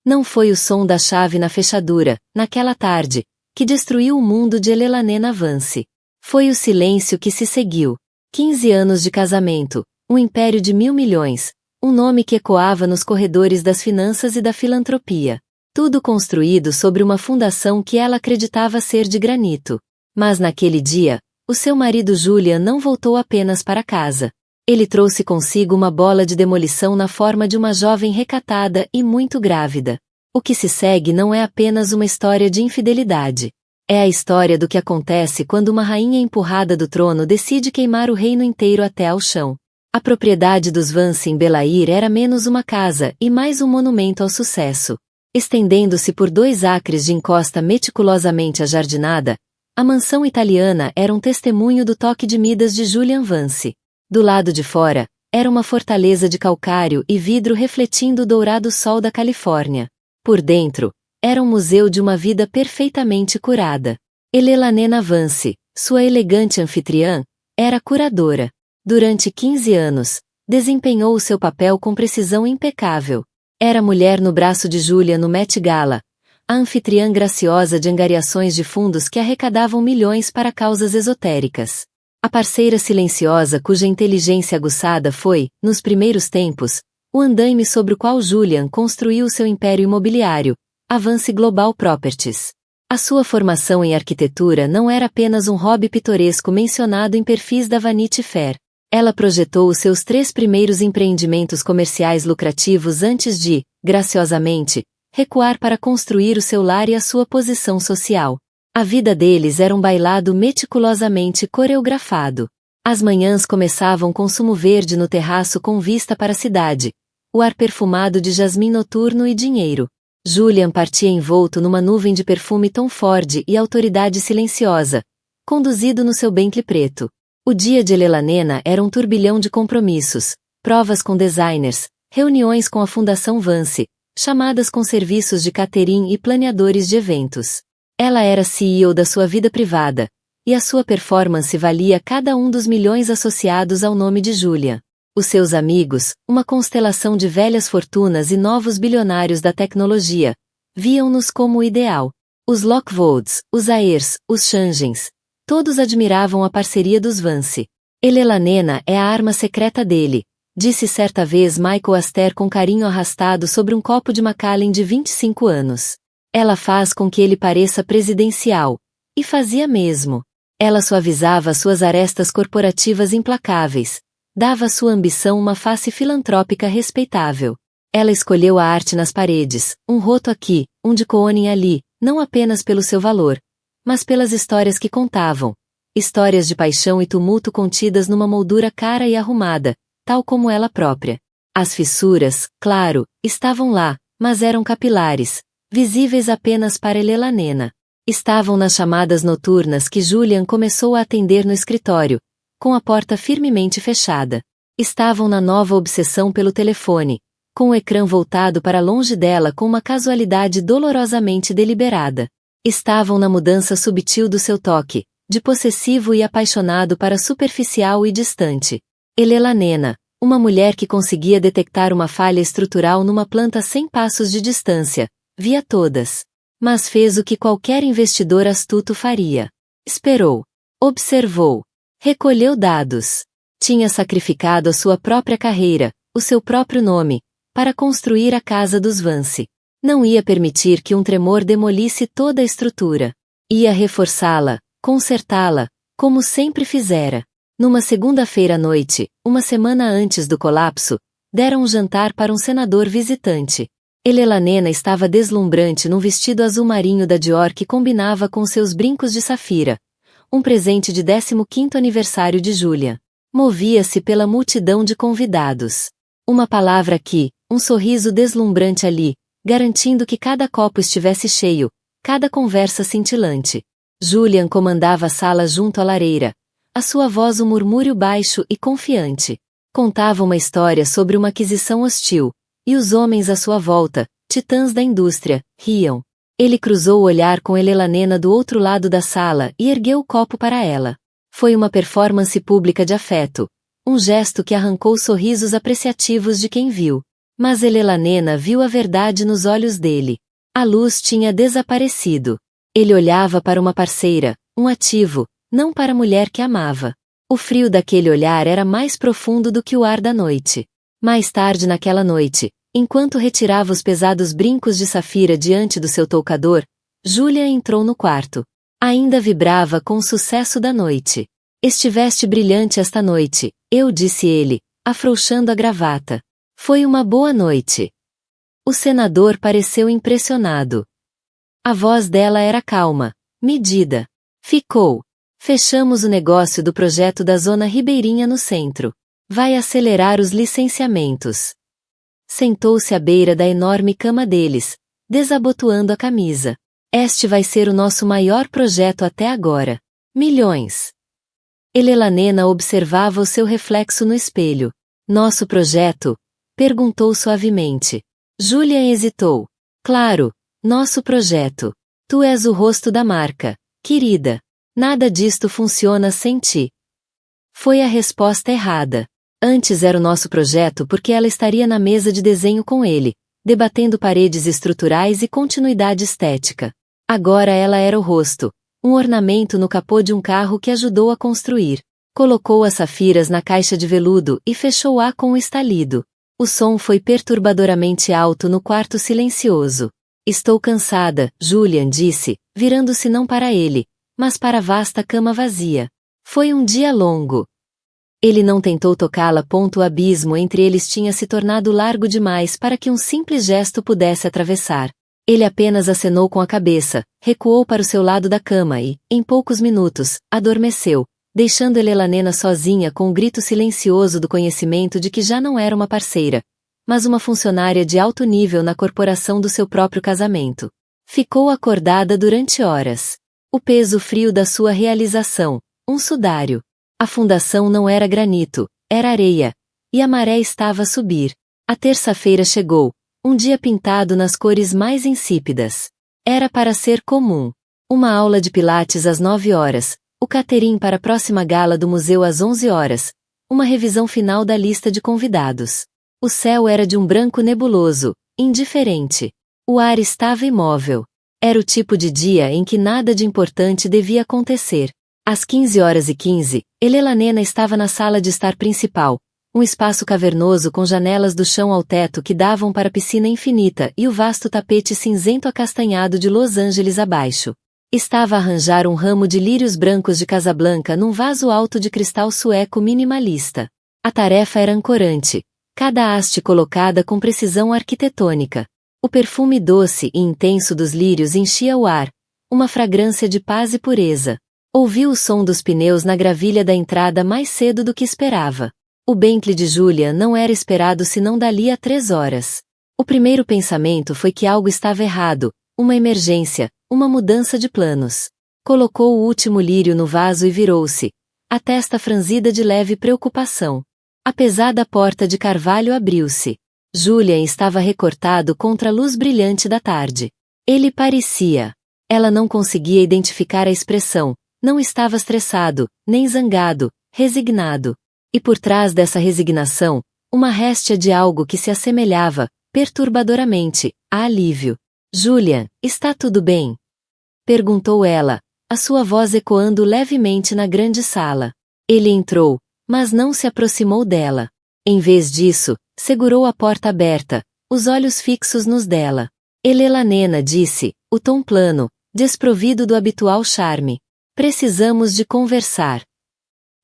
Não foi o som da chave na fechadura, naquela tarde, que destruiu o mundo de Elanena Vance. Foi o silêncio que se seguiu. 15 anos de casamento, um império de 1.000 milhões, um nome que ecoava nos corredores das finanças e da filantropia. Tudo construído sobre uma fundação que ela acreditava ser de granito. Mas naquele dia, o seu marido Julian não voltou apenas para casa. Ele trouxe consigo uma bola de demolição na forma de uma jovem recatada e muito grávida. O que se segue não é apenas uma história de infidelidade. É a história do que acontece quando uma rainha empurrada do trono decide queimar o reino inteiro até ao chão. A propriedade dos Vance em Belair era menos uma casa e mais um monumento ao sucesso. Estendendo-se por 2 acres de encosta meticulosamente ajardinada, a mansão italiana era um testemunho do toque de Midas de Julian Vance. Do lado de fora, era uma fortaleza de calcário e vidro refletindo o dourado sol da Califórnia. Por dentro, era um museu de uma vida perfeitamente curada. Elanena Vance, sua elegante anfitriã, era curadora. Durante 15 anos, desempenhou o seu papel com precisão impecável. Era mulher no braço de Julia no Met Gala, a anfitriã graciosa de angariações de fundos que arrecadavam milhões para causas esotéricas. A parceira silenciosa cuja inteligência aguçada foi, nos primeiros tempos, o andaime sobre o qual Julian construiu seu império imobiliário, a Vance Global Properties. A sua formação em arquitetura não era apenas um hobby pitoresco mencionado em perfis da Vanity Fair. Ela projetou os seus 3 primeiros empreendimentos comerciais lucrativos antes de, graciosamente, recuar para construir o seu lar e a sua posição social. A vida deles era um bailado meticulosamente coreografado. As manhãs começavam com sumo verde no terraço com vista para a cidade, o ar perfumado de jasmim noturno e dinheiro. Julian partia envolto numa nuvem de perfume Tom Ford e autoridade silenciosa, conduzido no seu Bentley preto. O dia de Elanena era um turbilhão de compromissos, provas com designers, reuniões com a Fundação Vance, chamadas com serviços de catering e planeadores de eventos. Ela era CEO da sua vida privada, e a sua performance valia cada um dos milhões associados ao nome de Julia. Os seus amigos, uma constelação de velhas fortunas e novos bilionários da tecnologia, viam-nos como o ideal. Os Lockwoods, os Ayers, os Changens, todos admiravam a parceria dos Vance. Elanena é a arma secreta dele, disse certa vez Michael Astor com carinho arrastado sobre um copo de Macallan de 25 anos. Ela faz com que ele pareça presidencial. E fazia mesmo. Ela suavizava suas arestas corporativas implacáveis, dava à sua ambição uma face filantrópica respeitável. Ela escolheu a arte nas paredes, um roto aqui, um de Koenig ali, não apenas pelo seu valor, mas pelas histórias que contavam. Histórias de paixão e tumulto contidas numa moldura cara e arrumada, tal como ela própria. As fissuras, claro, estavam lá, mas eram capilares, visíveis apenas para Elanena. Estavam nas chamadas noturnas que Julian começou a atender no escritório, com a porta firmemente fechada. Estavam na nova obsessão pelo telefone, com o ecrã voltado para longe dela com uma casualidade dolorosamente deliberada. Estavam na mudança subtil do seu toque, de possessivo e apaixonado para superficial e distante. Elanena, uma mulher que conseguia detectar uma falha estrutural numa planta 100 passos de distância, via todas. Mas fez o que qualquer investidor astuto faria. Esperou. Observou. Recolheu dados. Tinha sacrificado a sua própria carreira, o seu próprio nome, para construir a casa dos Vance. Não ia permitir que um tremor demolisse toda a estrutura. Ia reforçá-la, consertá-la, como sempre fizera. Numa segunda-feira à noite, uma semana antes do colapso, deram um jantar para um senador visitante. Elanena estava deslumbrante num vestido azul marinho da Dior que combinava com seus brincos de safira, um presente de 15º aniversário de Julia. Movia-se pela multidão de convidados. Uma palavra aqui, um sorriso deslumbrante ali, garantindo que cada copo estivesse cheio, cada conversa cintilante. Julian comandava a sala junto à lareira, a sua voz um murmúrio baixo e confiante. Contava uma história sobre uma aquisição hostil, e os homens à sua volta, titãs da indústria, riam. Ele cruzou o olhar com Elanena do outro lado da sala e ergueu o copo para ela. Foi uma performance pública de afeto, um gesto que arrancou sorrisos apreciativos de quem viu. Mas Elelanena viu a verdade nos olhos dele. A luz tinha desaparecido. Ele olhava para uma parceira, um ativo, não para a mulher que amava. O frio daquele olhar era mais profundo do que o ar da noite. Mais tarde naquela noite, enquanto retirava os pesados brincos de safira diante do seu toucador, Júlia entrou no quarto. Ainda vibrava com o sucesso da noite. Estiveste brilhante esta noite, disse ele, afrouxando a gravata. Foi uma boa noite. O senador pareceu impressionado. A voz dela era calma, medida. Ficou. Fechamos o negócio do projeto da zona ribeirinha no centro. Vai acelerar os licenciamentos. Sentou-se à beira da enorme cama deles, desabotoando a camisa. Este vai ser o nosso maior projeto até agora. Milhões. Elelanena observava o seu reflexo no espelho. Nosso projeto? Perguntou suavemente. Júlia hesitou. Claro, nosso projeto. Tu és o rosto da marca, querida. Nada disto funciona sem ti. Foi a resposta errada. Antes era o nosso projeto porque ela estaria na mesa de desenho com ele, debatendo paredes estruturais e continuidade estética. Agora ela era o rosto, um ornamento no capô de um carro que ajudou a construir. Colocou as safiras na caixa de veludo e fechou-a com um estalido. O som foi perturbadoramente alto no quarto silencioso. Estou cansada, Julian disse, virando-se não para ele, mas para a vasta cama vazia. Foi um dia longo. Ele não tentou tocá-la. O abismo entre eles tinha se tornado largo demais para que um simples gesto pudesse atravessar. Ele apenas acenou com a cabeça, recuou para o seu lado da cama e, em poucos minutos, adormeceu, deixando Elelanena sozinha com o grito silencioso do conhecimento de que já não era uma parceira, mas uma funcionária de alto nível na corporação do seu próprio casamento. Ficou acordada durante horas. O peso frio da sua realização, um sudário. A fundação não era granito, era areia, e a maré estava a subir. A terça-feira chegou, um dia pintado nas cores mais insípidas. Era para ser comum. Uma aula de pilates às 9 horas, o catering para a próxima gala do museu às 11 horas, uma revisão final da lista de convidados. O céu era de um branco nebuloso, indiferente. O ar estava imóvel. Era o tipo de dia em que nada de importante devia acontecer. Às 15h15, Elelanena estava na sala de estar principal, um espaço cavernoso com janelas do chão ao teto que davam para a piscina infinita e o vasto tapete cinzento acastanhado de Los Angeles abaixo. Estava a arranjar um ramo de lírios brancos de Casablanca num vaso alto de cristal sueco minimalista. A tarefa era ancorante, cada haste colocada com precisão arquitetônica. O perfume doce e intenso dos lírios enchia o ar, uma fragrância de paz e pureza. Ouviu o som dos pneus na gravilha da entrada mais cedo do que esperava. O Bentley de Julia não era esperado senão dali a 3 horas. O primeiro pensamento foi que algo estava errado, uma emergência, uma mudança de planos. Colocou o último lírio no vaso e virou-se, a testa franzida de leve preocupação. A pesada porta de carvalho abriu-se. Julian estava recortado contra a luz brilhante da tarde. Ele parecia. Ela não conseguia identificar a expressão. Não estava estressado, nem zangado, resignado. E por trás dessa resignação, uma réstia de algo que se assemelhava, perturbadoramente, a alívio. Julian, está tudo bem? Perguntou ela, a sua voz ecoando levemente na grande sala. Ele entrou, mas não se aproximou dela. Em vez disso, segurou a porta aberta, os olhos fixos nos dela. Elelanena disse, o tom plano, desprovido do habitual charme. Precisamos de conversar.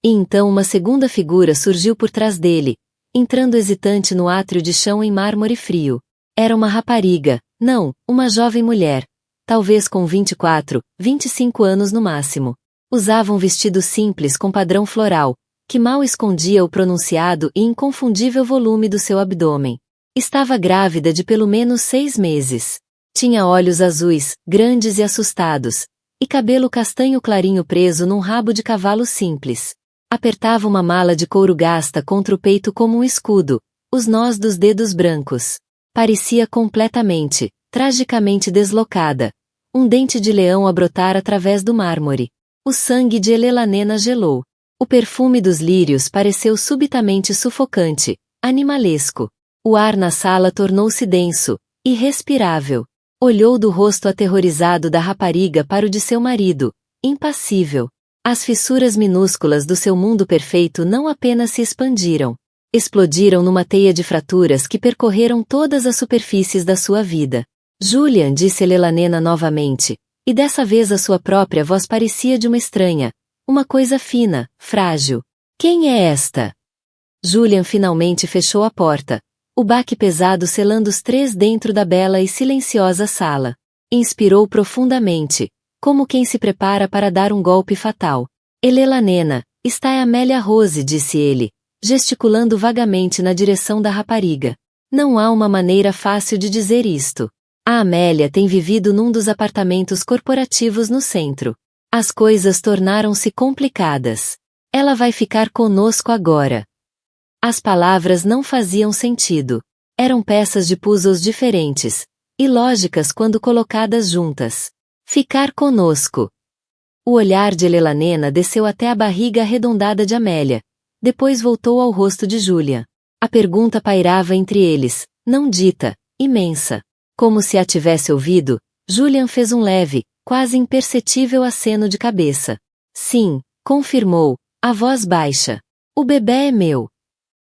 E então uma segunda figura surgiu por trás dele, entrando hesitante no átrio de chão em mármore frio. Era uma rapariga, não, uma jovem mulher, talvez com 24, 25 anos no máximo. Usava um vestido simples com padrão floral, que mal escondia o pronunciado e inconfundível volume do seu abdômen. Estava grávida de pelo menos 6 meses. Tinha olhos azuis, grandes e assustados, e cabelo castanho clarinho preso num rabo de cavalo simples. Apertava uma mala de couro gasta contra o peito como um escudo, os nós dos dedos brancos. Parecia completamente, tragicamente deslocada. Um dente de leão a brotar através do mármore. O sangue de Elelanena gelou. O perfume dos lírios pareceu subitamente sufocante, animalesco. O ar na sala tornou-se denso, irrespirável. Olhou do rosto aterrorizado da rapariga para o de seu marido, impassível. As fissuras minúsculas do seu mundo perfeito não apenas se expandiram, explodiram numa teia de fraturas que percorreram todas as superfícies da sua vida. Julian, disse Elenena novamente, e dessa vez a sua própria voz parecia de uma estranha, uma coisa fina, frágil. Quem é esta? Julian finalmente fechou a porta, o baque pesado selando os três dentro da bela e silenciosa sala. Inspirou profundamente, como quem se prepara para dar um golpe fatal. Elenena, está é Amélia Rose, disse ele, gesticulando vagamente na direção da rapariga. Não há uma maneira fácil de dizer isto. A Amélia tem vivido num dos apartamentos corporativos no centro. As coisas tornaram-se complicadas. Ela vai ficar conosco agora. As palavras não faziam sentido. Eram peças de puzzles diferentes, ilógicas quando colocadas juntas. Ficar conosco. O olhar de Elenena desceu até a barriga arredondada de Amélia. Depois voltou ao rosto de Julian. A pergunta pairava entre eles, não dita, imensa. Como se a tivesse ouvido, Julian fez um leve, quase imperceptível aceno de cabeça. Sim, confirmou, a voz baixa. O bebê é meu.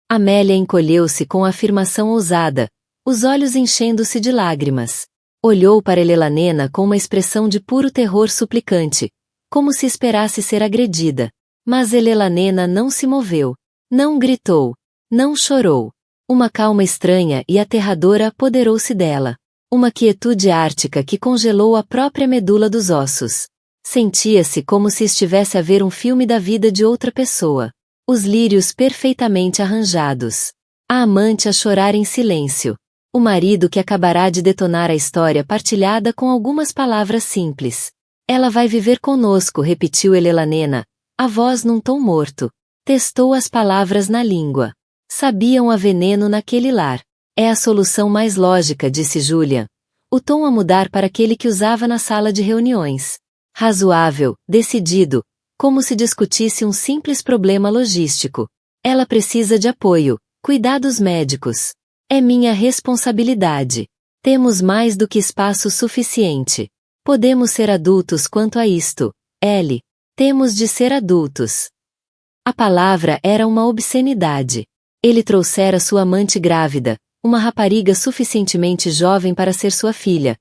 Amélia encolheu-se com a afirmação ousada, os olhos enchendo-se de lágrimas. Olhou para Elenena com uma expressão de puro terror suplicante, como se esperasse ser agredida. Mas Elenena não se moveu, não gritou, não chorou. Uma calma estranha e aterradora apoderou-se dela. Uma quietude ártica que congelou a própria medula dos ossos. Sentia-se como se estivesse a ver um filme da vida de outra pessoa. Os lírios perfeitamente arranjados. A amante a chorar em silêncio. O marido que acabará de detonar a história partilhada com algumas palavras simples. Ela vai viver conosco, repetiu Elenena, a voz num tom morto. Testou as palavras na língua. Sabiam a veneno naquele lar. É a solução mais lógica, disse Julian. O tom a mudar para aquele que usava na sala de reuniões. Razoável, decidido, como se discutisse um simples problema logístico. Ela precisa de apoio, cuidados médicos. É minha responsabilidade. Temos mais do que espaço suficiente. Podemos ser adultos quanto a isto, Ellie. Temos de ser adultos. A palavra era uma obscenidade. Ele trouxera sua amante grávida, uma rapariga suficientemente jovem para ser sua filha,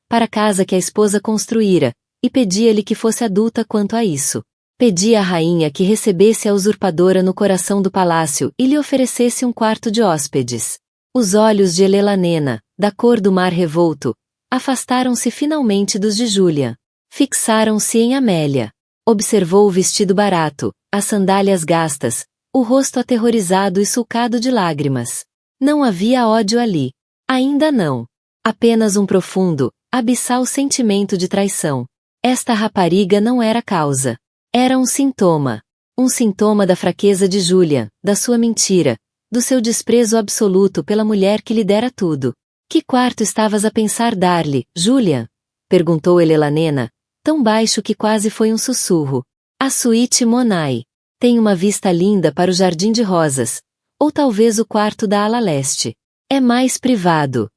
para a casa que a esposa construíra, e pedia-lhe que fosse adulta quanto a isso. Pedia à rainha que recebesse a usurpadora no coração do palácio e lhe oferecesse um quarto de hóspedes. Os olhos de Elenena, da cor do mar revolto, afastaram-se finalmente dos de Julian. Fixaram-se em Amélia. Observou o vestido barato, as sandálias gastas, o rosto aterrorizado e sulcado de lágrimas. Não havia ódio ali. Ainda não. Apenas um profundo, abissal sentimento de traição. Esta rapariga não era causa. Era um sintoma. Um sintoma da fraqueza de Julian, da sua mentira, do seu desprezo absoluto pela mulher que lhe dera tudo. Que quarto estavas a pensar dar-lhe, Julian? Perguntou Elenena, tão baixo que quase foi um sussurro. A suíte Monai. Tem uma vista linda para o jardim de rosas, ou talvez o quarto da ala leste. É mais privado.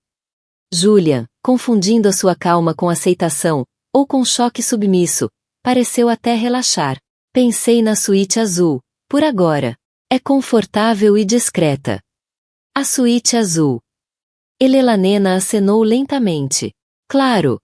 Julian, confundindo a sua calma com aceitação, ou com choque submisso, pareceu até relaxar. Pensei na suíte azul, por agora. É confortável e discreta. A suíte azul. Elenena acenou lentamente. Claro.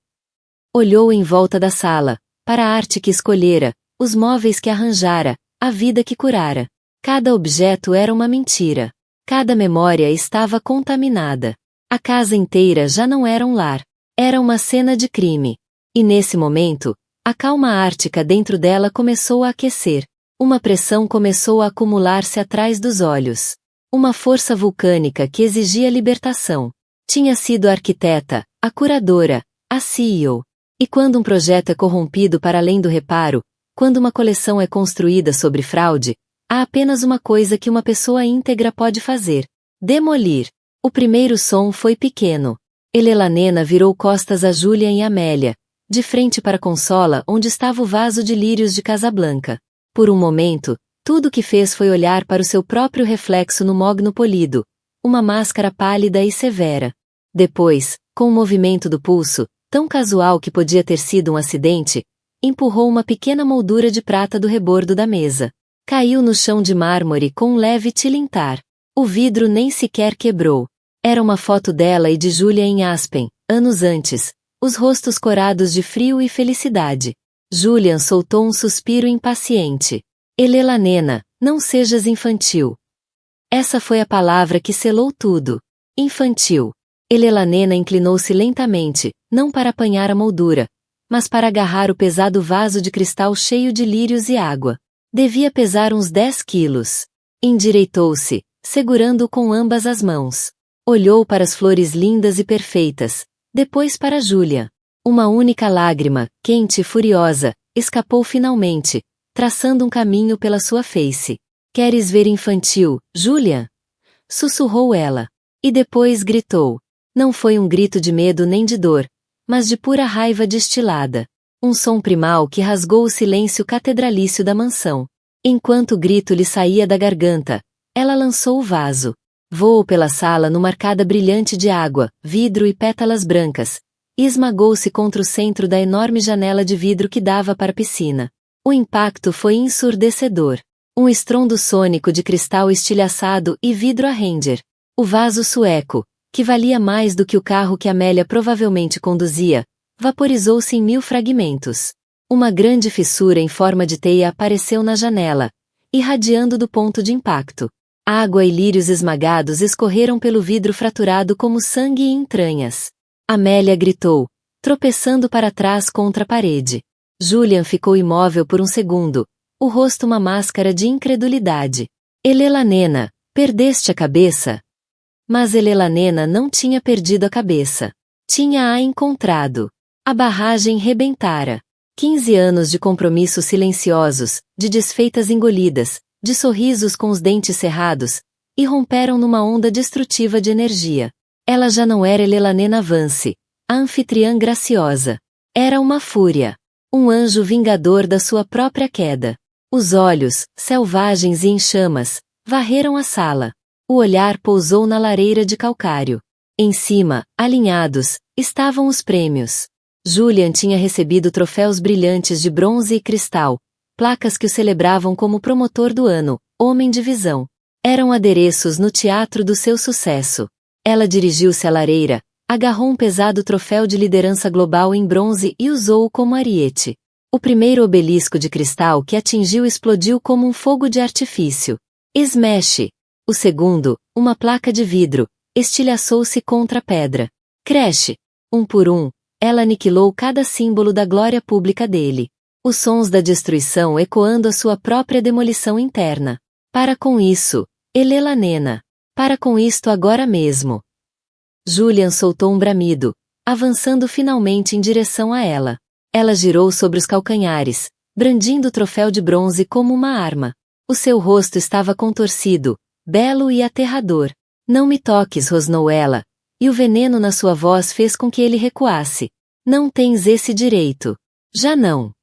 Olhou em volta da sala, para a arte que escolhera, os móveis que arranjara, a vida que curara. Cada objeto era uma mentira. Cada memória estava contaminada. A casa inteira já não era um lar. Era uma cena de crime. E nesse momento, a calma ártica dentro dela começou a aquecer. Uma pressão começou a acumular-se atrás dos olhos. Uma força vulcânica que exigia libertação. Tinha sido a arquiteta, a curadora, a CEO. E quando um projeto é corrompido para além do reparo, quando uma coleção é construída sobre fraude, há apenas uma coisa que uma pessoa íntegra pode fazer: demolir. O primeiro som foi pequeno. Elenena virou costas a Julian e Amélia, de frente para a consola onde estava o vaso de lírios de Casablanca. Por um momento, tudo o que fez foi olhar para o seu próprio reflexo no mogno polido, uma máscara pálida e severa. Depois, com o movimento do pulso, tão casual que podia ter sido um acidente, empurrou uma pequena moldura de prata do rebordo da mesa. Caiu no chão de mármore com um leve tilintar. O vidro nem sequer quebrou. Era uma foto dela e de Julia em Aspen, anos antes, os rostos corados de frio e felicidade. Julian soltou um suspiro impaciente. Elelanena, não sejas infantil. Essa foi a palavra que selou tudo. Infantil. Elelanena inclinou-se lentamente, não para apanhar a moldura, mas para agarrar o pesado vaso de cristal cheio de lírios e água. Devia pesar uns 10 quilos. Endireitou-se, segurando-o com ambas as mãos. Olhou para as flores lindas e perfeitas, depois para Julia. Uma única lágrima, quente e furiosa, escapou finalmente, traçando um caminho pela sua face. Queres ver infantil, Julia? Sussurrou ela. E depois gritou. Não foi um grito de medo nem de dor, mas de pura raiva destilada. Um som primal que rasgou o silêncio catedralício da mansão. Enquanto o grito lhe saía da garganta, ela lançou o vaso. Voou pela sala numa arcada brilhante de água, vidro e pétalas brancas, e esmagou-se contra o centro da enorme janela de vidro que dava para a piscina. O impacto foi ensurdecedor. Um estrondo sônico de cristal estilhaçado e vidro a render. O vaso sueco, que valia mais do que o carro que Amélia provavelmente conduzia, vaporizou-se em 1000 fragmentos. Uma grande fissura em forma de teia apareceu na janela, irradiando do ponto de impacto. Água e lírios esmagados escorreram pelo vidro fraturado como sangue e entranhas. Amélia gritou, tropeçando para trás contra a parede. Julian ficou imóvel por um segundo, o rosto uma máscara de incredulidade. Elelanena, perdeste a cabeça? Mas Elelanena não tinha perdido a cabeça. Tinha-a encontrado. A barragem rebentara. 15 anos de compromissos silenciosos, de desfeitas engolidas, de sorrisos com os dentes cerrados, irromperam numa onda destrutiva de energia. Ela já não era Elelanena Vance, a anfitriã graciosa. Era uma fúria. Um anjo vingador da sua própria queda. Os olhos, selvagens e em chamas, varreram a sala. O olhar pousou na lareira de calcário. Em cima, alinhados, estavam os prêmios. Julian tinha recebido troféus brilhantes de bronze e cristal, placas que o celebravam como promotor do ano, homem de visão. Eram adereços no teatro do seu sucesso. Ela dirigiu-se à lareira, agarrou um pesado troféu de liderança global em bronze e usou-o como ariete. O primeiro obelisco de cristal que atingiu explodiu como um fogo de artifício. Smash! O segundo, uma placa de vidro, estilhaçou-se contra a pedra. Crash! Um por um, ela aniquilou cada símbolo da glória pública dele. Os sons da destruição ecoando a sua própria demolição interna. Para com isso, Elelanena. Para com isto agora mesmo. Julian soltou um bramido, avançando finalmente em direção a ela. Ela girou sobre os calcanhares, brandindo o troféu de bronze como uma arma. O seu rosto estava contorcido, belo e aterrador. Não me toques, rosnou ela, e o veneno na sua voz fez com que ele recuasse. Não tens esse direito. Já não.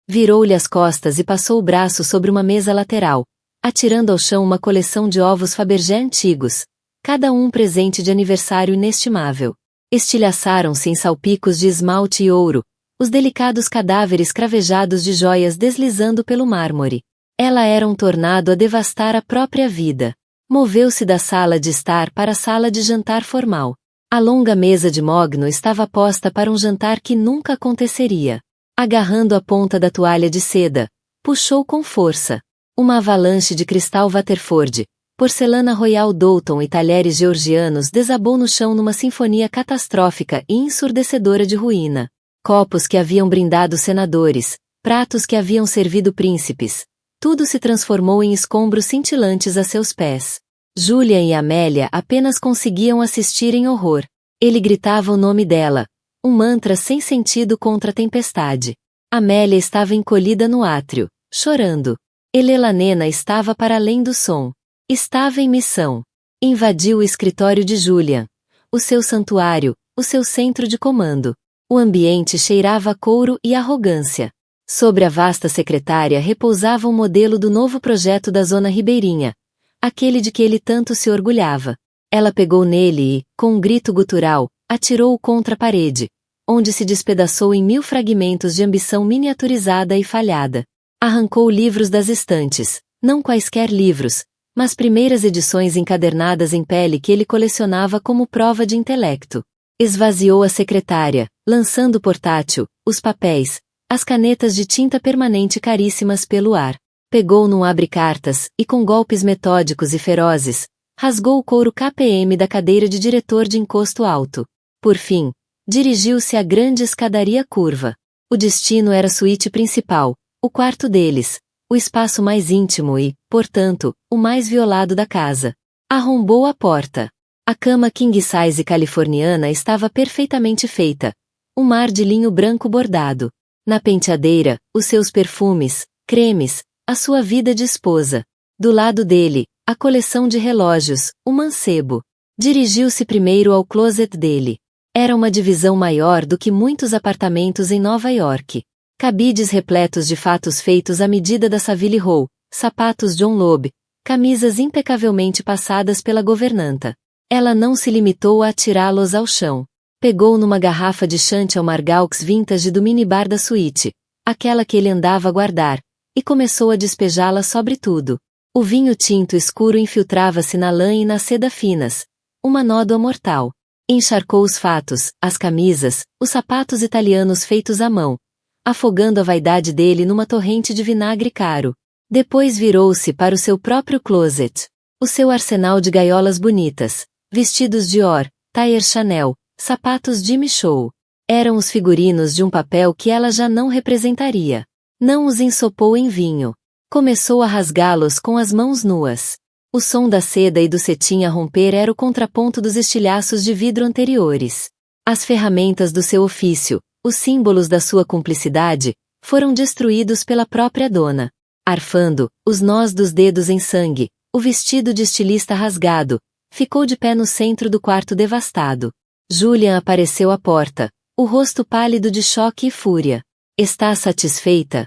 Virou-lhe as costas e passou o braço sobre uma mesa lateral, atirando ao chão uma coleção de ovos Fabergé antigos, cada um presente de aniversário inestimável. Estilhaçaram-se em salpicos de esmalte e ouro, os delicados cadáveres cravejados de joias deslizando pelo mármore. Ela era um tornado a devastar a própria vida. Moveu-se da sala de estar para a sala de jantar formal. A longa mesa de mogno estava posta para um jantar que nunca aconteceria. Agarrando a ponta da toalha de seda, puxou com força. Uma avalanche de cristal Waterford, porcelana Royal Doulton e talheres georgianos desabou no chão numa sinfonia catastrófica e ensurdecedora de ruína. Copos que haviam brindado senadores, pratos que haviam servido príncipes. Tudo se transformou em escombros cintilantes a seus pés. Julian e Amélia apenas conseguiam assistir em horror. Ele gritava o nome dela, um mantra sem sentido contra a tempestade. Amélia estava encolhida no átrio, chorando. Elelanena estava para além do som. Estava em missão. Invadiu o escritório de Julian. O seu santuário, o seu centro de comando. O ambiente cheirava a couro e arrogância. Sobre a vasta secretária repousava um modelo do novo projeto da Zona Ribeirinha, aquele de que ele tanto se orgulhava. Ela pegou nele e, com um grito gutural, atirou-o contra a parede, onde se despedaçou em 1000 fragmentos de ambição miniaturizada e falhada. Arrancou livros das estantes, não quaisquer livros, mas primeiras edições encadernadas em pele que ele colecionava como prova de intelecto. Esvaziou a secretária, lançando o portátil, os papéis, as canetas de tinta permanente caríssimas pelo ar. Pegou num abre-cartas e, com golpes metódicos e ferozes, rasgou o couro KPM da cadeira de diretor de encosto alto. Por fim, dirigiu-se à grande escadaria curva. O destino era a suíte principal, o quarto deles, o espaço mais íntimo e, portanto, o mais violado da casa. Arrombou a porta. A cama king-size californiana estava perfeitamente feita. Um mar de linho branco bordado. Na penteadeira, os seus perfumes, cremes, a sua vida de esposa. Do lado dele, a coleção de relógios, o mancebo. Dirigiu-se primeiro ao closet dele. Era uma divisão maior do que muitos apartamentos em Nova York. Cabides repletos de fatos feitos à medida da Savile Row, sapatos John Loeb, camisas impecavelmente passadas pela governanta. Ela não se limitou a atirá-los ao chão. Pegou numa garrafa de Chantal Margaux vintage do minibar da suíte, aquela que ele andava a guardar, e começou a despejá-la sobre tudo. O vinho tinto escuro infiltrava-se na lã e na seda finas, uma nódoa mortal. Encharcou os fatos, as camisas, os sapatos italianos feitos à mão, afogando a vaidade dele numa torrente de vinagre caro. Depois virou-se para o seu próprio closet. O seu arsenal de gaiolas bonitas, vestidos Dior, Tailleur Chanel, sapatos Jimmy Choo. Eram os figurinos de um papel que ela já não representaria. Não os ensopou em vinho. Começou a rasgá-los com as mãos nuas. O som da seda e do cetim a romper era o contraponto dos estilhaços de vidro anteriores. As ferramentas do seu ofício, os símbolos da sua cumplicidade, foram destruídos pela própria dona. Arfando, os nós dos dedos em sangue, o vestido de estilista rasgado, ficou de pé no centro do quarto devastado. Julian apareceu à porta, o rosto pálido de choque e fúria. Está satisfeita?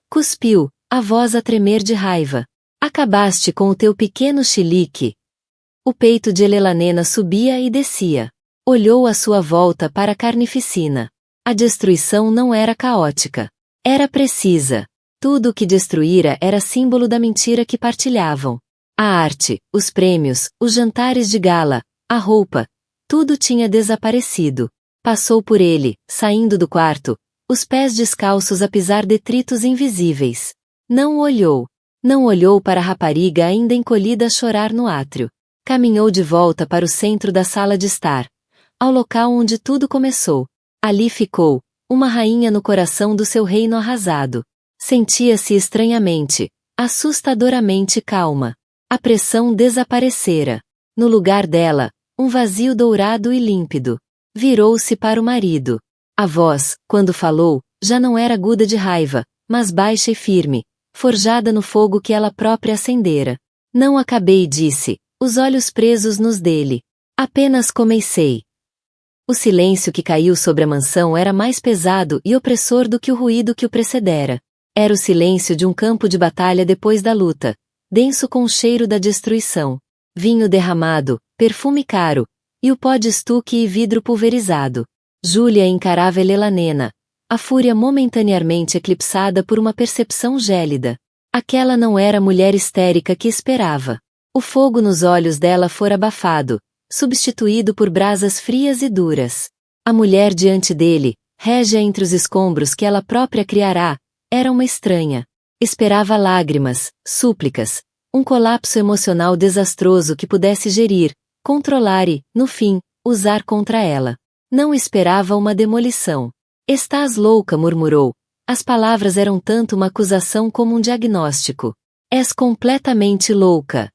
Cuspiu, a voz a tremer de raiva. Acabaste com o teu pequeno chilique. O peito de Elanena subia e descia. Olhou à sua volta para a carnificina. A destruição não era caótica. Era precisa. Tudo o que destruíra era símbolo da mentira que partilhavam. A arte, os prêmios, os jantares de gala, a roupa, tudo tinha desaparecido. Passou por ele, saindo do quarto, os pés descalços a pisar detritos invisíveis. Não o olhou. Não olhou para a rapariga ainda encolhida a chorar no átrio. Caminhou de volta para o centro da sala de estar, ao local onde tudo começou. Ali ficou, uma rainha no coração do seu reino arrasado. Sentia-se estranhamente, assustadoramente calma. A pressão desaparecera. No lugar dela, um vazio dourado e límpido. Virou-se para o marido. A voz, quando falou, já não era aguda de raiva, mas baixa e firme, forjada no fogo que ela própria acendera. Não acabei, disse, os olhos presos nos dele. Apenas comecei. O silêncio que caiu sobre a mansão era mais pesado e opressor do que o ruído que o precedera. Era o silêncio de um campo de batalha depois da luta, denso com o cheiro da destruição. Vinho derramado, perfume caro, e o pó de estuque e vidro pulverizado. Júlia encarava Elanena, a fúria momentaneamente eclipsada por uma percepção gélida. Aquela não era a mulher histérica que esperava. O fogo nos olhos dela fora abafado, substituído por brasas frias e duras. A mulher diante dele, régia entre os escombros que ela própria criará, era uma estranha. Esperava lágrimas, súplicas, um colapso emocional desastroso que pudesse gerir, controlar e, no fim, usar contra ela. Não esperava uma demolição. Estás louca, murmurou. As palavras eram tanto uma acusação como um diagnóstico. És completamente louca.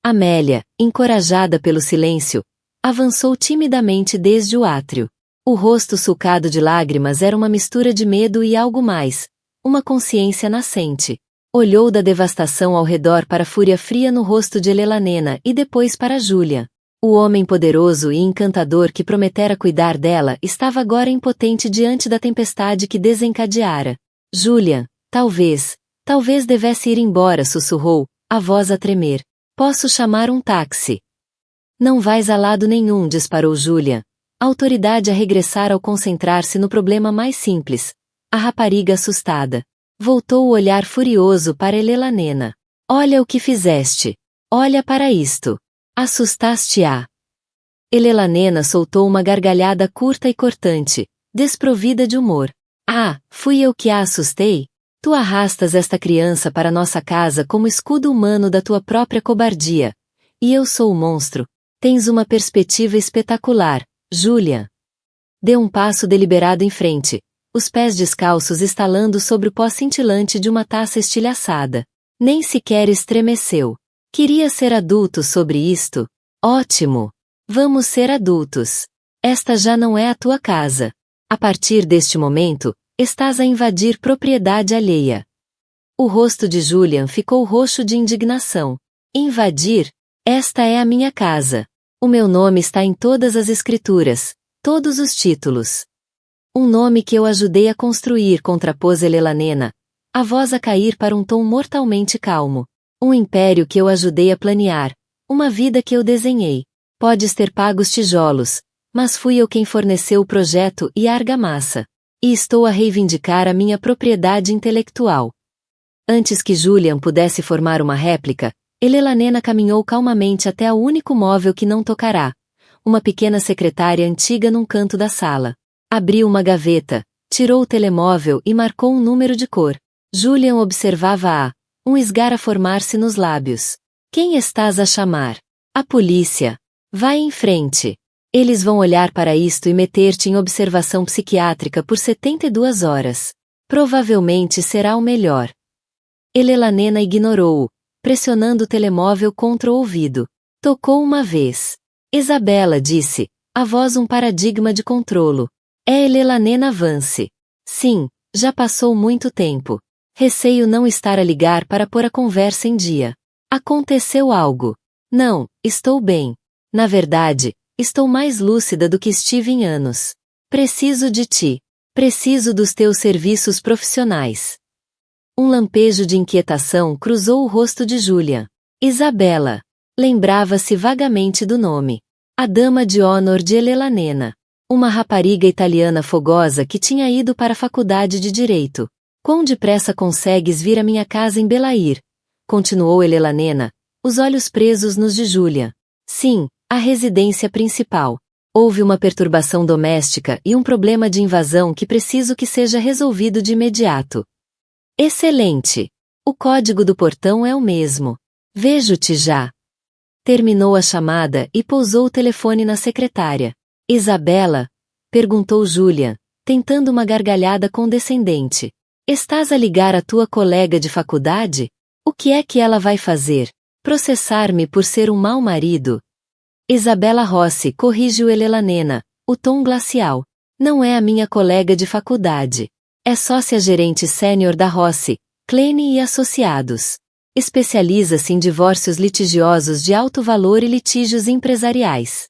Amélia, encorajada pelo silêncio, avançou timidamente desde o átrio. O rosto sulcado de lágrimas era uma mistura de medo e algo mais, uma consciência nascente. Olhou da devastação ao redor para a fúria fria no rosto de Elanena e depois para Julian. O homem poderoso e encantador que prometera cuidar dela estava agora impotente diante da tempestade que desencadeara. Julian, talvez devesse ir embora, sussurrou, a voz a tremer. Posso chamar um táxi? Não vais a lado nenhum, disparou Julian. A autoridade a regressar ao concentrar-se no problema mais simples. A rapariga assustada voltou o olhar furioso para Elelanena. Olha o que fizeste. Olha para isto. Assustaste-a. Elelanena soltou uma gargalhada curta e cortante, desprovida de humor. Ah, fui eu que a assustei? Tu arrastas esta criança para nossa casa como escudo humano da tua própria cobardia. E eu sou o monstro. Tens uma perspectiva espetacular, Julian. Deu um passo deliberado em frente, os pés descalços estalando sobre o pó cintilante de uma taça estilhaçada. Nem sequer estremeceu. Queria ser adulto sobre isto? Ótimo! Vamos ser adultos. Esta já não é a tua casa. A partir deste momento, estás a invadir propriedade alheia. O rosto de Julian ficou roxo de indignação. Invadir? Esta é a minha casa. O meu nome está em todas as escrituras, todos os títulos. Um nome que eu ajudei a construir, contrapôs Elelanena, a voz a cair para um tom mortalmente calmo. Um império que eu ajudei a planear, uma vida que eu desenhei. Podes ter pago os tijolos, mas fui eu quem forneceu o projeto e a argamassa. E estou a reivindicar a minha propriedade intelectual. Antes que Julian pudesse formar uma réplica, Elelanena caminhou calmamente até ao único móvel que não tocará, uma pequena secretária antiga num canto da sala. Abriu uma gaveta, tirou o telemóvel e marcou um número de cor. Julian observava um esgar a formar-se nos lábios. Quem estás a chamar? A polícia. Vai em frente. Eles vão olhar para isto e meter-te em observação psiquiátrica por 72 horas. Provavelmente será o melhor. Elelanena ignorou-o, pressionando o telemóvel contra o ouvido. Tocou uma vez. Isabela disse, a voz um paradigma de controlo. É Elelanena Vance. Sim, já passou muito tempo. Receio não estar a ligar para pôr a conversa em dia. Aconteceu algo. Não, estou bem. Na verdade, estou mais lúcida do que estive em anos. Preciso de ti. Preciso dos teus serviços profissionais. Um lampejo de inquietação cruzou o rosto de Julian. Isabela. Lembrava-se vagamente do nome. A dama de honor de Elelanena. Uma rapariga italiana fogosa que tinha ido para a faculdade de Direito. Quão depressa consegues vir à minha casa em Belair? Continuou Elelanena, os olhos presos nos de Julian. Sim, a residência principal. Houve uma perturbação doméstica e um problema de invasão que preciso que seja resolvido de imediato. Excelente! O código do portão é o mesmo. Vejo-te já. Terminou a chamada e pousou o telefone na secretária. Isabela? Perguntou Julian, tentando uma gargalhada condescendente. Estás a ligar a tua colega de faculdade? O que é que ela vai fazer? Processar-me por ser um mau marido? Isabela Rossi corrigiu Elelanena, o tom glacial. Não é a minha colega de faculdade. É sócia-gerente sênior da Rossi, Kleine e Associados. Especializa-se em divórcios litigiosos de alto valor e litígios empresariais.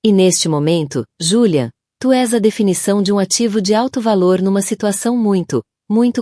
E neste momento, Julian, tu és a definição de um ativo de alto valor numa situação muito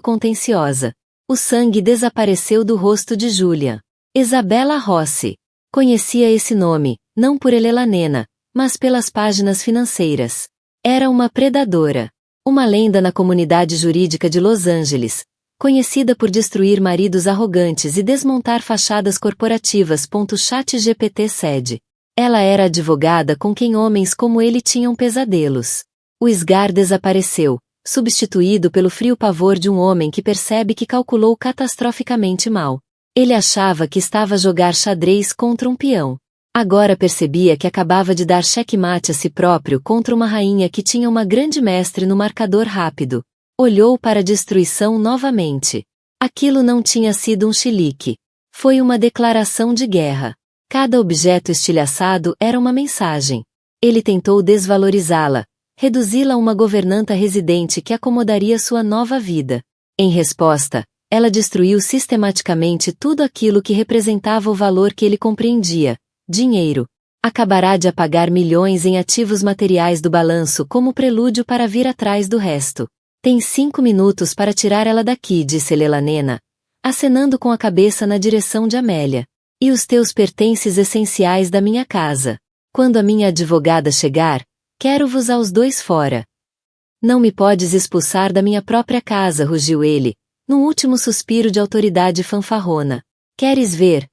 contenciosa. O sangue desapareceu do rosto de Julian. Isabela Rossi. Conhecia esse nome, não por Elelanena, mas pelas páginas financeiras. Era uma predadora. Uma lenda na comunidade jurídica de Los Angeles, conhecida por destruir maridos arrogantes e desmontar fachadas corporativas. ChatGPT cede. Ela era a advogada com quem homens como ele tinham pesadelos. O esgar desapareceu, substituído pelo frio pavor de um homem que percebe que calculou catastroficamente mal. Ele achava que estava a jogar xadrez contra um peão. Agora percebia que acabava de dar checkmate a si próprio contra uma rainha que tinha uma grande mestre no marcador rápido. Olhou para a destruição novamente. Aquilo não tinha sido um chilique. Foi uma declaração de guerra. Cada objeto estilhaçado era uma mensagem. Ele tentou desvalorizá-la, reduzi-la a uma governanta residente que acomodaria sua nova vida. Em resposta, ela destruiu sistematicamente tudo aquilo que representava o valor que ele compreendia. Dinheiro. Acabará de apagar milhões em ativos materiais do balanço como prelúdio para vir atrás do resto. Tem 5 minutos para tirar ela daqui, disse Elelanena, acenando com a cabeça na direção de Amélia. E os teus pertences essenciais da minha casa. Quando a minha advogada chegar, quero-vos aos dois fora. Não me podes expulsar da minha própria casa, rugiu ele, num último suspiro de autoridade fanfarrona. Queres ver?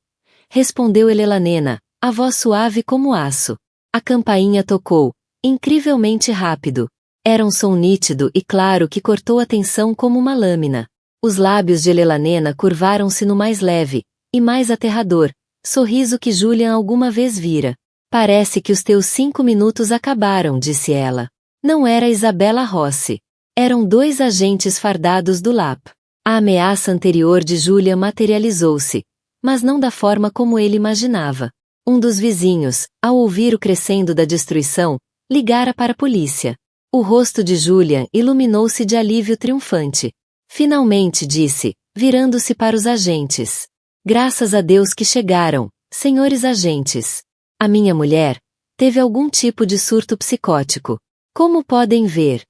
Respondeu Helena, a voz suave como aço. A campainha tocou, incrivelmente rápido. Era um som nítido e claro que cortou a tensão como uma lâmina. Os lábios de Helena curvaram-se no mais leve, e mais aterrador, sorriso que Julian alguma vez vira. Parece que os teus 5 minutos acabaram, disse ela. Não era Isabella Rossi. Eram 2 agentes fardados do LAP. A ameaça anterior de Julian materializou-se, mas não da forma como ele imaginava. Um dos vizinhos, ao ouvir o crescendo da destruição, ligara para a polícia. O rosto de Julian iluminou-se de alívio triunfante. Finalmente, disse, virando-se para os agentes. Graças a Deus que chegaram, senhores agentes. A minha mulher teve algum tipo de surto psicótico. Como podem ver?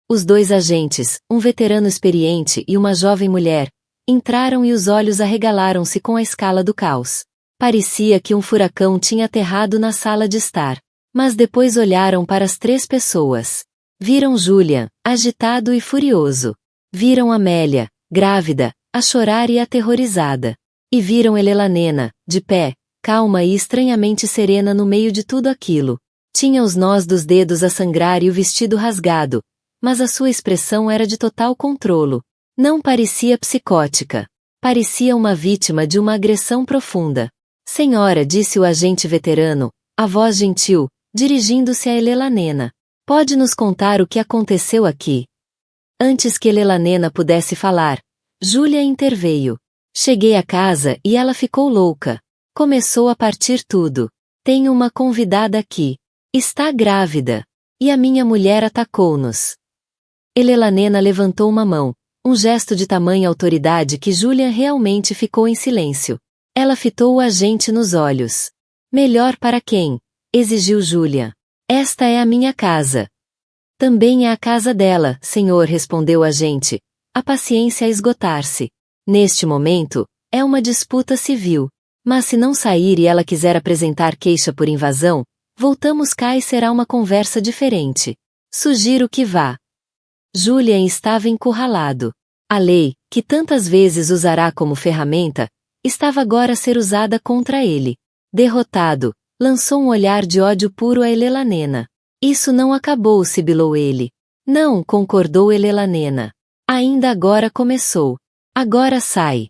Os 2 agentes, um veterano experiente e uma jovem mulher, entraram e os olhos arregalaram-se com a escala do caos. Parecia que um furacão tinha aterrado na sala de estar. Mas depois olharam para as 3 pessoas. Viram Julian, agitado e furioso. Viram Amélia, grávida, a chorar e aterrorizada. E viram Helena, de pé, calma e estranhamente serena no meio de tudo aquilo. Tinha os nós dos dedos a sangrar e o vestido rasgado, mas a sua expressão era de total controlo. Não parecia psicótica. Parecia uma vítima de uma agressão profunda. Senhora, disse o agente veterano, a voz gentil, dirigindo-se a Helena. Pode nos contar o que aconteceu aqui? Antes que Helena pudesse falar, Julia interveio. Cheguei à casa e ela ficou louca. Começou a partir tudo. Tenho uma convidada aqui. Está grávida. E a minha mulher atacou-nos. Helena levantou uma mão, um gesto de tamanha autoridade que Julian realmente ficou em silêncio. Ela fitou o agente nos olhos. Melhor para quem? Exigiu Julian. Esta é a minha casa. Também é a casa dela, senhor, respondeu o agente, a paciência a esgotar-se. Neste momento, é uma disputa civil. Mas se não sair e ela quiser apresentar queixa por invasão, voltamos cá e será uma conversa diferente. Sugiro que vá. Julian estava encurralado. A lei, que tantas vezes usará como ferramenta, estava agora a ser usada contra ele. Derrotado, lançou um olhar de ódio puro a Helena. Isso não acabou, sibilou ele. Não, concordou Helena. Ainda agora começou. Agora sai.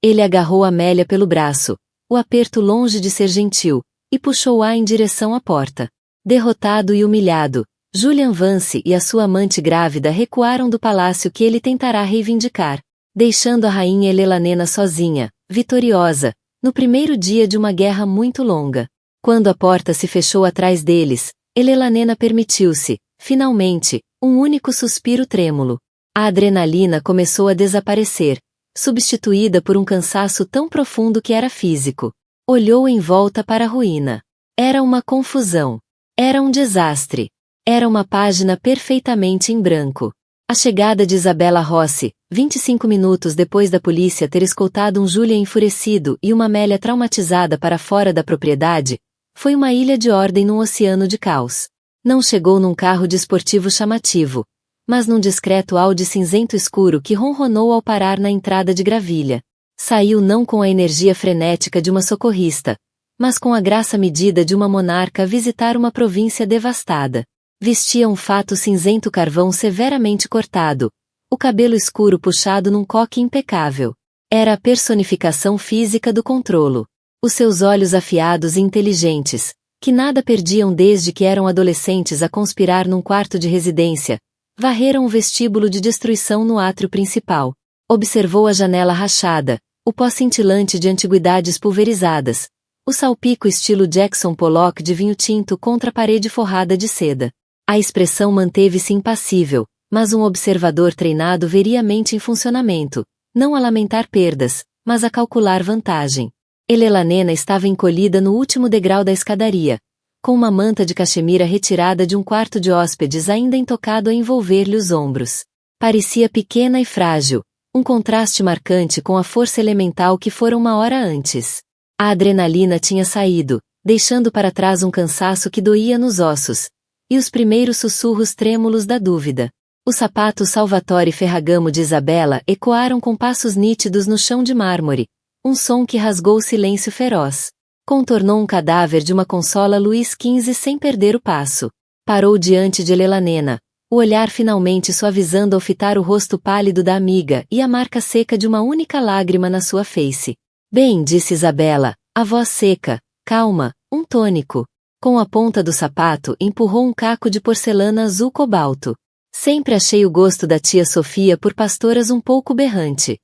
Ele agarrou Amélia pelo braço, o aperto longe de ser gentil, e puxou-a em direção à porta. Derrotado e humilhado, Julian Vance e a sua amante grávida recuaram do palácio que ele tentará reivindicar, deixando a rainha Helena sozinha, vitoriosa, no primeiro dia de uma guerra muito longa. Quando a porta se fechou atrás deles, Helena permitiu-se, finalmente, um único suspiro trêmulo. A adrenalina começou a desaparecer, substituída por um cansaço tão profundo que era físico. Olhou em volta para a ruína. Era uma confusão. Era um desastre. Era uma página perfeitamente em branco. A chegada de Isabella Rossi, 25 minutos depois da polícia ter escoltado um Julian enfurecido e uma Amélia traumatizada para fora da propriedade, foi uma ilha de ordem num oceano de caos. Não chegou num carro desportivo chamativo, mas num discreto Audi cinzento escuro que ronronou ao parar na entrada de Gravilha. Saiu não com a energia frenética de uma socorrista, mas com a graça medida de uma monarca a visitar uma província devastada. Vestia um fato cinzento carvão severamente cortado, o cabelo escuro puxado num coque impecável. Era a personificação física do controlo. Os seus olhos afiados e inteligentes, que nada perdiam desde que eram adolescentes a conspirar num quarto de residência, varreram o vestíbulo de destruição no átrio principal. Observou a janela rachada, o pó cintilante de antiguidades pulverizadas, o salpico estilo Jackson Pollock de vinho tinto contra a parede forrada de seda. A expressão manteve-se impassível, mas um observador treinado veria a mente em funcionamento, não a lamentar perdas, mas a calcular vantagem. Helena estava encolhida no último degrau da escadaria, com uma manta de caxemira retirada de um quarto de hóspedes ainda intocado a envolver-lhe os ombros. Parecia pequena e frágil, um contraste marcante com a força elemental que fora uma hora antes. A adrenalina tinha saído, deixando para trás um cansaço que doía nos ossos, e os primeiros sussurros trêmulos da dúvida. Os sapatos Salvatore Ferragamo de Isabella ecoaram com passos nítidos no chão de mármore, um som que rasgou o silêncio feroz. Contornou um cadáver de uma consola Luís XV sem perder o passo. Parou diante de Elanena, o olhar finalmente suavizando ao fitar o rosto pálido da amiga e a marca seca de uma única lágrima na sua face. Bem, disse Isabella, a voz seca, calma, um tônico. Com a ponta do sapato empurrou um caco de porcelana azul cobalto. Sempre achei o gosto da tia Sofia por pastoras um pouco berrante.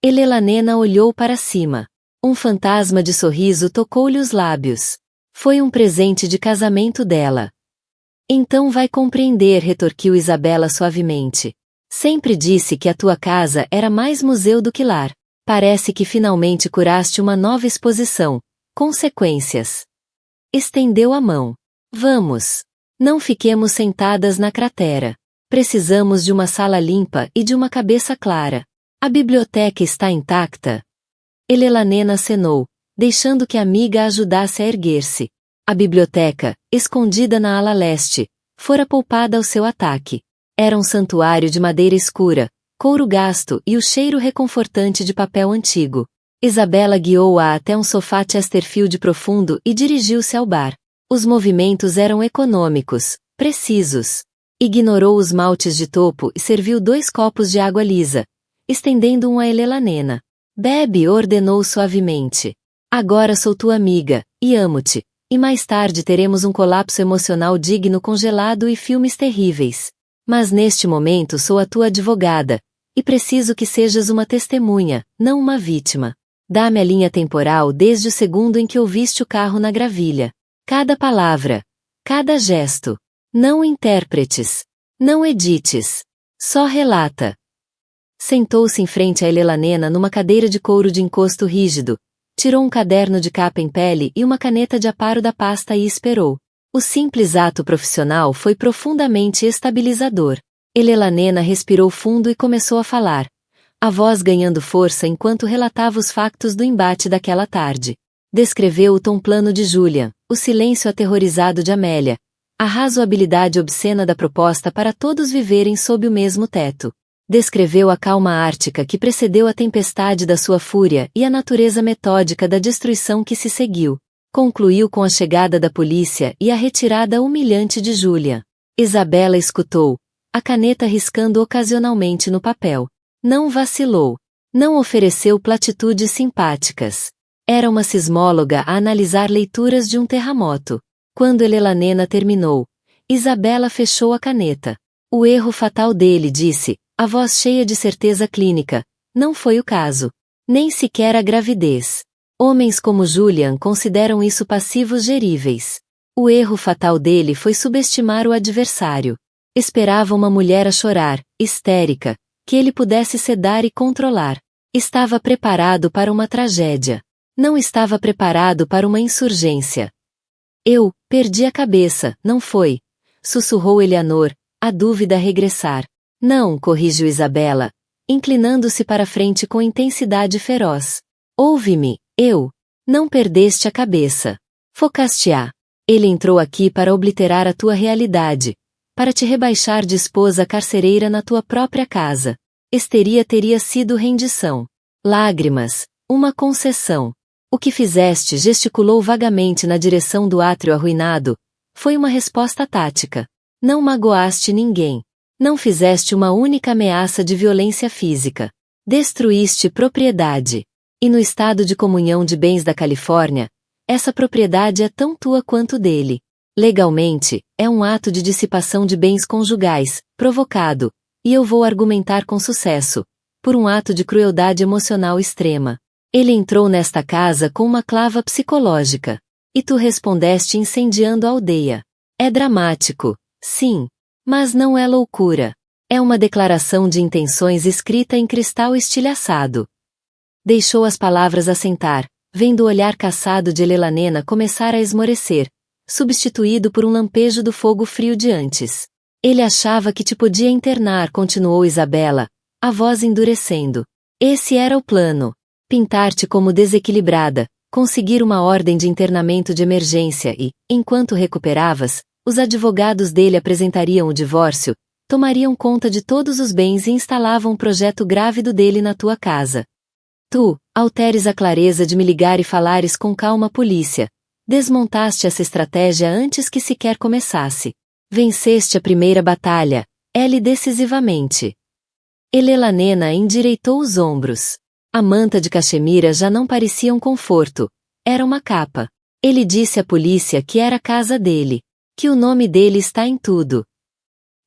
Elanena olhou para cima. Um fantasma de sorriso tocou-lhe os lábios. Foi um presente de casamento dela. Então vai compreender, retorquiu Isabella suavemente. Sempre disse que a tua casa era mais museu do que lar. Parece que finalmente curaste uma nova exposição. Consequências. Estendeu a mão. Vamos. Não fiquemos sentadas na cratera. Precisamos de uma sala limpa e de uma cabeça clara. A biblioteca está intacta? Elanena acenou, deixando que a amiga a ajudasse a erguer-se. A biblioteca, escondida na ala leste, fora poupada ao seu ataque. Era um santuário de madeira escura, couro gasto e o cheiro reconfortante de papel antigo. Isabella guiou-a até um sofá Chesterfield profundo e dirigiu-se ao bar. Os movimentos eram econômicos, precisos. Ignorou os maltes de topo e serviu 2 copos de água lisa, estendendo um a Elanena. Bebe, ordenou suavemente. Agora sou tua amiga, e amo-te, e mais tarde teremos um colapso emocional digno congelado e filmes terríveis. Mas neste momento sou a tua advogada, e preciso que sejas uma testemunha, não uma vítima. Dá-me a linha temporal desde o segundo em que ouviste o carro na gravilha. Cada palavra, cada gesto. Não interpretes. Não edites. Só relata. Sentou-se em frente a Elanena numa cadeira de couro de encosto rígido, tirou um caderno de capa em pele e uma caneta de aparo da pasta e esperou. O simples ato profissional foi profundamente estabilizador. Elanena respirou fundo e começou a falar, a voz ganhando força enquanto relatava os factos do embate daquela tarde. Descreveu o tom plano de Julian, o silêncio aterrorizado de Amélia, a razoabilidade obscena da proposta para todos viverem sob o mesmo teto. Descreveu a calma ártica que precedeu a tempestade da sua fúria e a natureza metódica da destruição que se seguiu. Concluiu com a chegada da polícia e a retirada humilhante de Julian. Isabella escutou, a caneta riscando ocasionalmente no papel. Não vacilou. Não ofereceu platitudes simpáticas. Era uma sismóloga a analisar leituras de um terremoto. Quando Elanena terminou, Isabella fechou a caneta. O erro fatal dele, disse, a voz cheia de certeza clínica, não foi o caso. Nem sequer a gravidez. Homens como Julian consideram isso passivos geríveis. O erro fatal dele foi subestimar o adversário. Esperava uma mulher a chorar, histérica, que ele pudesse sedar e controlar. Estava preparado para uma tragédia. Não estava preparado para uma insurgência. Eu perdi a cabeça, não foi? Sussurrou Eleanor, a dúvida a regressar. Não, corrigiu Isabella, inclinando-se para a frente com intensidade feroz. Ouve-me, eu. Não perdeste a cabeça. Focaste-a. Ele entrou aqui para obliterar a tua realidade, para te rebaixar de esposa carcereira na tua própria casa. Histeria teria sido rendição. Lágrimas, uma concessão. O que fizeste gesticulou vagamente na direção do átrio arruinado. Foi uma resposta tática. Não magoaste ninguém. Não fizeste uma única ameaça de violência física. Destruíste propriedade. E no estado de comunhão de bens da Califórnia, essa propriedade é tão tua quanto dele. Legalmente, é um ato de dissipação de bens conjugais, provocado, e eu vou argumentar com sucesso, por um ato de crueldade emocional extrema. Ele entrou nesta casa com uma clava psicológica. E tu respondeste incendiando a aldeia. É dramático, sim. Mas não é loucura. É uma declaração de intenções escrita em cristal estilhaçado. Deixou as palavras assentar, vendo o olhar caçado de Elanena começar a esmorecer, substituído por um lampejo do fogo frio de antes. Ele achava que te podia internar, continuou Isabella, a voz endurecendo. Esse era o plano. Pintar-te como desequilibrada, conseguir uma ordem de internamento de emergência e, enquanto recuperavas, os advogados dele apresentariam o divórcio, tomariam conta de todos os bens e instalavam um projeto grávido dele na tua casa. Tu, ao teres a clareza de me ligar e falares com calma à polícia, desmontaste essa estratégia antes que sequer começasse. Venceste a primeira batalha, ele decisivamente. Elelanena endireitou os ombros. A manta de cachemira já não parecia um conforto, era uma capa. Ele disse à polícia que era a casa dele, que o nome dele está em tudo.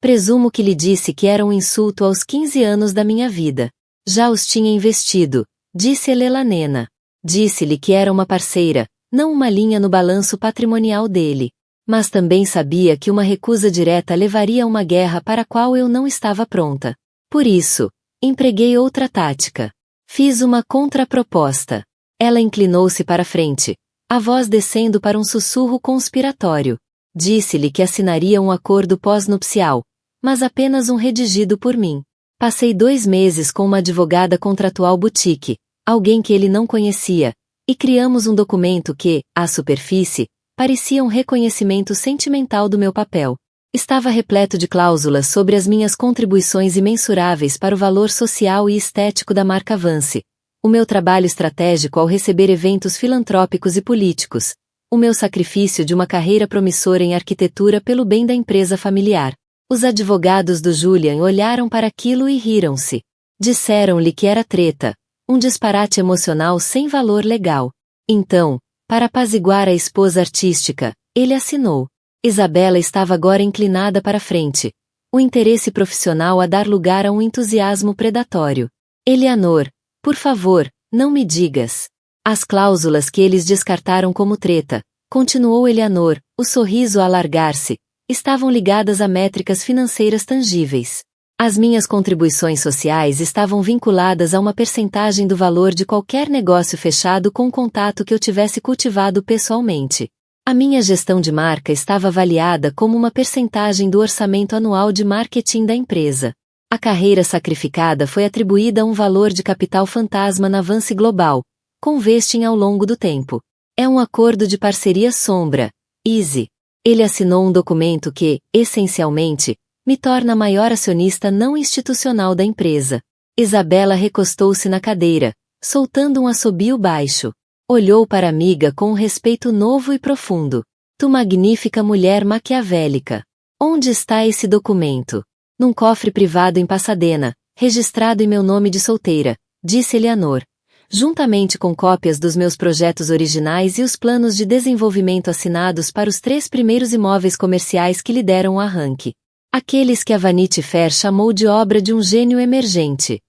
Presumo que lhe disse que era um insulto aos 15 anos da minha vida. Já os tinha investido, disse Elelanena. Disse-lhe que era uma parceira, não uma linha no balanço patrimonial dele. Mas também sabia que uma recusa direta levaria a uma guerra para a qual eu não estava pronta. Por isso, empreguei outra tática. Fiz uma contraproposta. Ela inclinou-se para a frente, a voz descendo para um sussurro conspiratório. Disse-lhe que assinaria um acordo pós-nupcial, mas apenas um redigido por mim. Passei 2 meses com uma advogada contratual boutique, alguém que ele não conhecia, e criamos um documento que, à superfície, parecia um reconhecimento sentimental do meu papel. Estava repleto de cláusulas sobre as minhas contribuições imensuráveis para o valor social e estético da marca Vance, o meu trabalho estratégico ao receber eventos filantrópicos e políticos, o meu sacrifício de uma carreira promissora em arquitetura pelo bem da empresa familiar. Os advogados do Julian olharam para aquilo e riram-se. Disseram-lhe que era treta, um disparate emocional sem valor legal. Então, para apaziguar a esposa artística, ele assinou. Isabela estava agora inclinada para frente, o interesse profissional a dar lugar a um entusiasmo predatório. Eleanor, por favor, não me digas. As cláusulas que eles descartaram como treta, continuou Eleanor, o sorriso a alargar-se, estavam ligadas a métricas financeiras tangíveis. As minhas contribuições sociais estavam vinculadas a uma percentagem do valor de qualquer negócio fechado com contato que eu tivesse cultivado pessoalmente. A minha gestão de marca estava avaliada como uma percentagem do orçamento anual de marketing da empresa. A carreira sacrificada foi atribuída a um valor de capital fantasma na Vance Global, com vesting ao longo do tempo. É um acordo de parceria sombra, Easy. Ele assinou um documento que, essencialmente, me torna a maior acionista não institucional da empresa. Isabela recostou-se na cadeira, soltando um assobio baixo. Olhou para a amiga com um respeito novo e profundo. Tu magnífica mulher maquiavélica. Onde está esse documento? Num cofre privado em Pasadena, registrado em meu nome de solteira, disse Eleanor. Juntamente com cópias dos meus projetos originais e os planos de desenvolvimento assinados para os 3 primeiros imóveis comerciais que lhe deram o arranque. Aqueles que a Vanity Fair chamou de obra de um gênio emergente.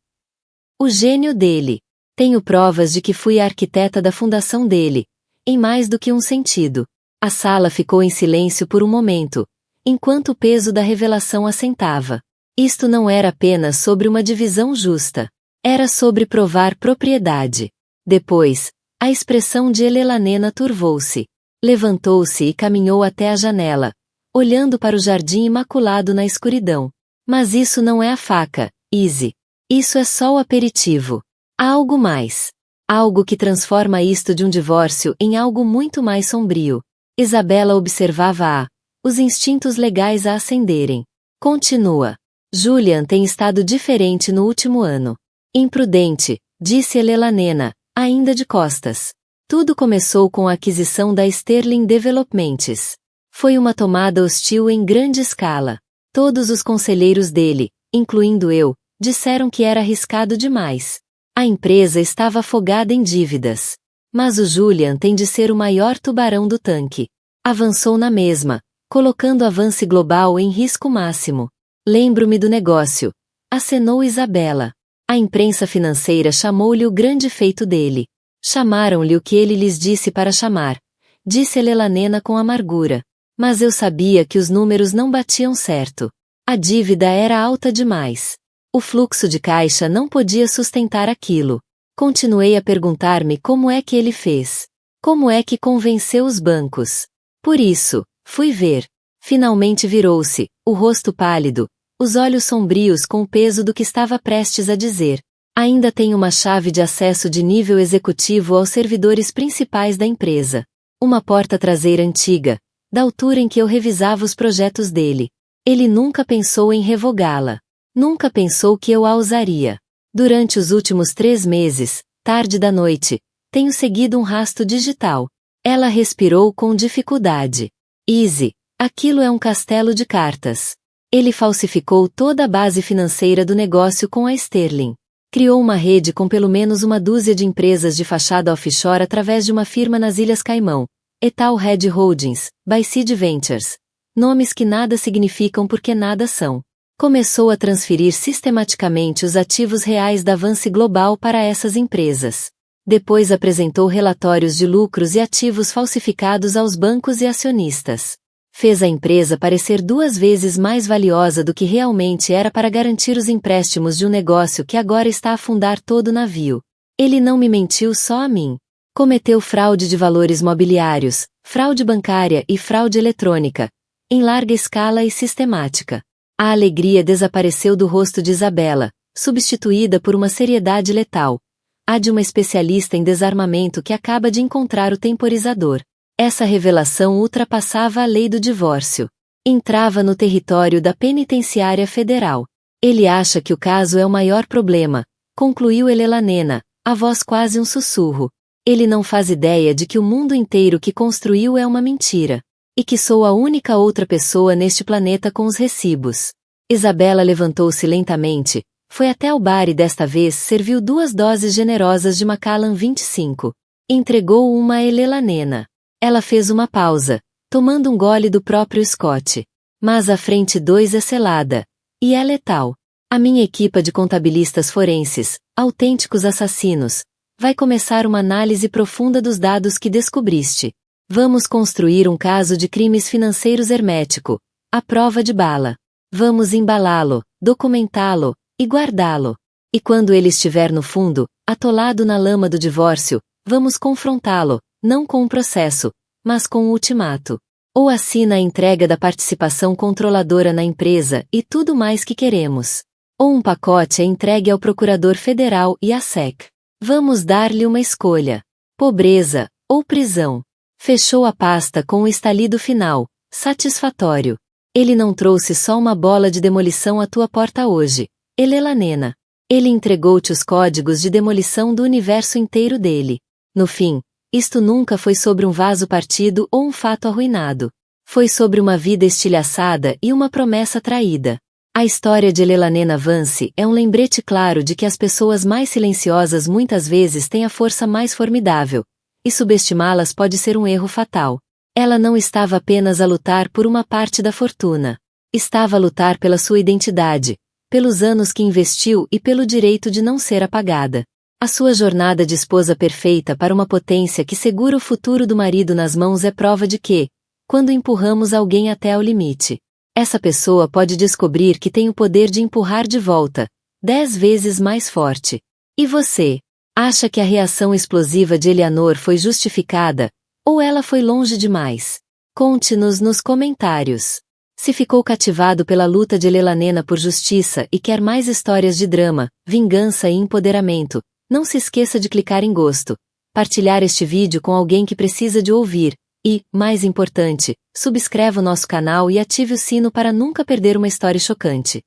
O gênio dele. Tenho provas de que fui a arquiteta da fundação dele, em mais do que um sentido. A sala ficou em silêncio por um momento, enquanto o peso da revelação assentava. Isto não era apenas sobre uma divisão justa. Era sobre provar propriedade. Depois, a expressão de Elelanena turvou-se. Levantou-se e caminhou até a janela, olhando para o jardim imaculado na escuridão. Mas isso não é a faca, Easy. Isso é só o aperitivo. Há algo mais. Algo que transforma isto de um divórcio em algo muito mais sombrio. Isabela observava os instintos legais a acenderem. Continua. Julian tem estado diferente no último ano. Imprudente, disse Elelanena, ainda de costas. Tudo começou com a aquisição da Sterling Developments. Foi uma tomada hostil em grande escala. Todos os conselheiros dele, incluindo eu, disseram que era arriscado demais. A empresa estava afogada em dívidas. Mas o Julian tem de ser o maior tubarão do tanque. Avançou na mesma, colocando a Vance Global em risco máximo. Lembro-me do negócio. Acenou Isabela. A imprensa financeira chamou-lhe o grande feito dele. Chamaram-lhe o que ele lhes disse para chamar. Disse Elelanena com amargura. Mas eu sabia que os números não batiam certo. A dívida era alta demais. O fluxo de caixa não podia sustentar aquilo. Continuei a perguntar-me como é que ele fez. Como é que convenceu os bancos? Por isso, fui ver. Finalmente virou-se, o rosto pálido, os olhos sombrios com o peso do que estava prestes a dizer. Ainda tem uma chave de acesso de nível executivo aos servidores principais da empresa. Uma porta traseira antiga, da altura em que eu revisava os projetos dele. Ele nunca pensou em revogá-la. Nunca pensou que eu a usaria. Durante os últimos 3 meses, tarde da noite, tenho seguido um rastro digital. Ela respirou com dificuldade. Easy, aquilo é um castelo de cartas. Ele falsificou toda a base financeira do negócio com a Sterling. Criou uma rede com pelo menos uma dúzia de empresas de fachada offshore através de uma firma nas Ilhas Caimão, Etal Red Holdings, by Seed Ventures. Nomes que nada significam porque nada são. Começou a transferir sistematicamente os ativos reais da Vance Global para essas empresas. Depois apresentou relatórios de lucros e ativos falsificados aos bancos e acionistas. Fez a empresa parecer 2 vezes mais valiosa do que realmente era para garantir os empréstimos de um negócio que agora está a afundar todo o navio. Ele não me mentiu só a mim. Cometeu fraude de valores mobiliários, fraude bancária e fraude eletrônica, em larga escala e sistemática. A alegria desapareceu do rosto de Isabela, substituída por uma seriedade letal. A de uma especialista em desarmamento que acaba de encontrar o temporizador. Essa revelação ultrapassava a lei do divórcio. Entrava no território da penitenciária federal. Ele acha que o caso é o maior problema, concluiu Elelanena, a voz quase um sussurro. Ele não faz ideia de que o mundo inteiro que construiu é uma mentira. E que sou a única outra pessoa neste planeta com os recibos. Isabela levantou-se lentamente, foi até o bar e desta vez serviu 2 doses generosas de Macallan 25. Entregou uma a Elelanena. Ela fez uma pausa, tomando um gole do próprio Scott. Mas a frente 2 é selada. E é letal. A minha equipa de contabilistas forenses, autênticos assassinos, vai começar uma análise profunda dos dados que descobriste. Vamos construir um caso de crimes financeiros hermético, à prova de bala. Vamos embalá-lo, documentá-lo, e guardá-lo. E quando ele estiver no fundo, atolado na lama do divórcio, vamos confrontá-lo, não com um processo, mas com um ultimato. Ou assina a entrega da participação controladora na empresa e tudo mais que queremos. Ou um pacote é entregue ao procurador federal e à SEC. Vamos dar-lhe uma escolha. Pobreza, ou prisão. Fechou a pasta com o estalido final, satisfatório. Ele não trouxe só uma bola de demolição à tua porta hoje, Elelanena. Ele entregou-te os códigos de demolição do universo inteiro dele. No fim, isto nunca foi sobre um vaso partido ou um fato arruinado. Foi sobre uma vida estilhaçada e uma promessa traída. A história de Elelanena Vance é um lembrete claro de que as pessoas mais silenciosas muitas vezes têm a força mais formidável, e subestimá-las pode ser um erro fatal. Ela não estava apenas a lutar por uma parte da fortuna. Estava a lutar pela sua identidade, pelos anos que investiu e pelo direito de não ser apagada. A sua jornada de esposa perfeita para uma potência que segura o futuro do marido nas mãos é prova de que, quando empurramos alguém até ao limite, essa pessoa pode descobrir que tem o poder de empurrar de volta, 10 vezes mais forte. E você? Acha que a reação explosiva de Eleanor foi justificada, ou ela foi longe demais? Conte-nos nos comentários. Se ficou cativado pela luta de Elelanena por justiça e quer mais histórias de drama, vingança e empoderamento, não se esqueça de clicar em gosto, partilhar este vídeo com alguém que precisa de ouvir, e, mais importante, subscreva o nosso canal e ative o sino para nunca perder uma história chocante.